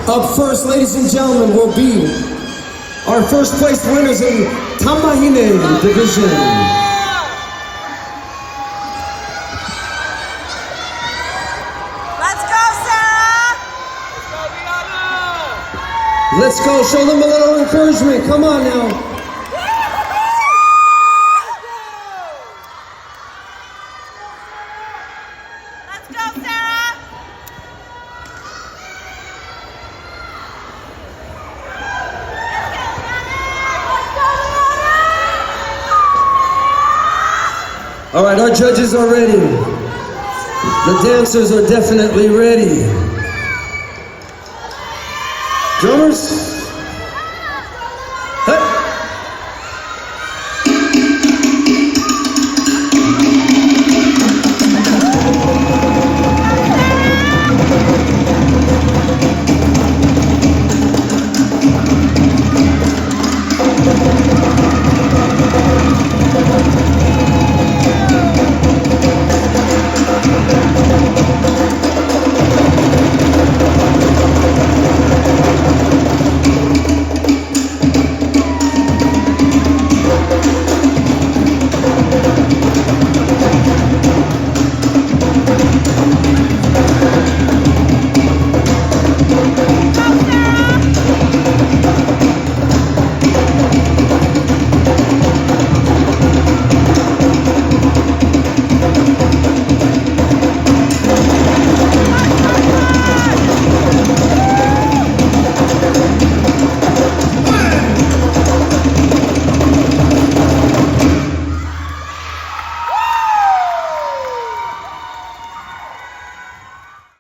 Up first, ladies and gentlemen, will be our first place winners in Tamahine division. Let's go, Sarah! Let's go, show them a little encouragement. Come on now. Let's go, Sarah! All right, our judges are ready. The dancers are definitely ready. Drummers?